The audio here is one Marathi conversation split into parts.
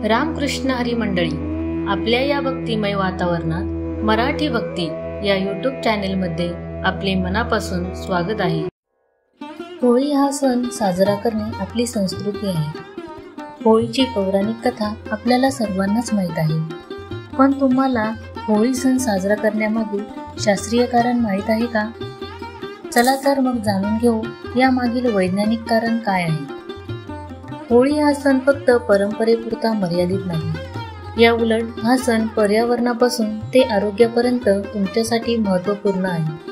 रामकृष्ण हरी मंडळी, आपल्या या भक्तिमय वातावरणात मराठी भक्ती या यूट्यूब चॅनेलमध्ये आपले मनापासून स्वागत आहे। होळी हा सण साजरा करणे आपली संस्कृती आहे। होळीची पौराणिक कथा आपल्याला सर्वांनाच माहीत आहे, पण तुम्हाला होळी सण साजरा करण्यामागील शास्त्रीय कारण माहीत आहे का? चला तर मग जाणून घेऊ या मागील वैज्ञानिक कारण काय आहे। होळी हा सण फक्त परंपरेपुरता मर्यादित नाही, या उलट हा सण पर्यावरणापासून ते आरोग्यापर्यंत तुमच्यासाठी महत्त्वपूर्ण आहे।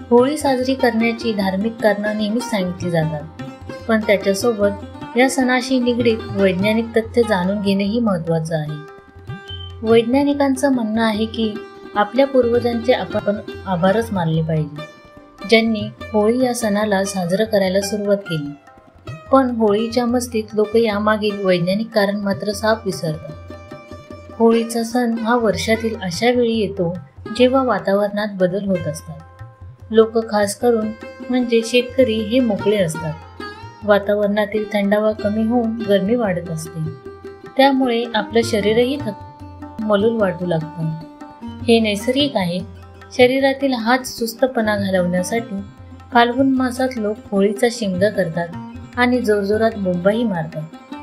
होळी साजरी करण्याची धार्मिक कारणं नेहमीच सांगितली जातात, पण त्याच्यासोबत या सणाशी निगडीत वैज्ञानिक तथ्य जाणून घेणेही महत्त्वाचं आहे। वैज्ञानिकांचं म्हणणं आहे की आपल्या पूर्वजांचे आपण आभारच मानले पाहिजे, ज्यांनी होळी या सणाला साजरं करायला सुरुवात केली। पण होळीच्या मस्तीत लोक यामागील वैज्ञानिक कारण मात्र साफ विसरतात। होळीचा सण हा वर्षातील अशा वेळी येतो जेव्हा वातावरणात बदल होत असतात। लोक खास करून म्हणजे शेतकरी हे मोकळे असतात। वातावरणातील थंडावा कमी होऊन गरमी वाढत असते, त्यामुळे आपलं शरीरही मलूल वाटू लागतं। हे नैसर्गिक आहे। शरीरातील हात सुस्तपणा घालवण्यासाठी फाल्गुन मासात लोक होळीचा शिमगा करतात आणि जोरजोरात बोंबाही मारतात।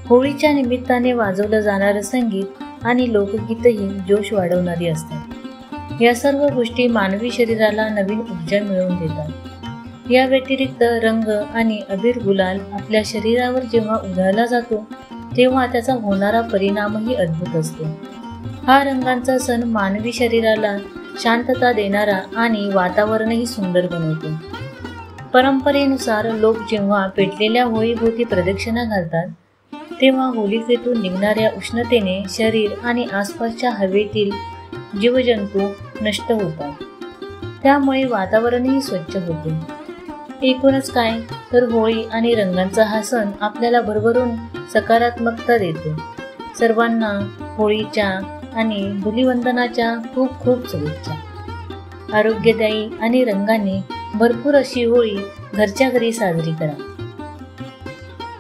होळीच्या निमित्ताने वाजवलं जाणारं संगीत आणि लोकगीतही जोश वाढवणारी असतात। या सर्व गोष्टी मानवी शरीराला नवीन ऊर्जा मिळवून देतात। या व्यतिरिक्त रंग आणि अबीर गुलाल आपल्या शरीरावर जेव्हा उधळला जातो तेव्हा त्याचा होणारा परिणामही अद्भुत असतो। हा रंगांचा सण मानवी शरीराला शांतता देणारा आणि वातावरणही सुंदर बनवतो। परंपरेनुसार लोक जेव्हा पेटलेल्या होळीभोवती प्रदक्षिणा घालतात तेव्हा होलिकेतून निघणाऱ्या उष्णतेने शरीर आणि आसपासच्या हवेतील जीवजंतू नष्ट होतात, त्यामुळे वातावरणही स्वच्छ होते। एकूणच काय तर होळी आणि रंगांचा हा सण आपल्याला भरभरून सकारात्मकता देतो। सर्वांना होळीच्या आणि धुलिवंदनाच्या खूप खूप शुभेच्छा। आरोग्यदायी आणि रंगाने भरपूर अशी होळी घरच्या घरी साजरी करा।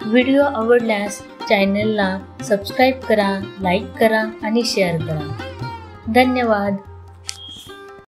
व्हिडिओ आवडल्यास चॅनलला सबस्क्राईब करा, लाईक करा आणि शेअर करा। धन्यवाद।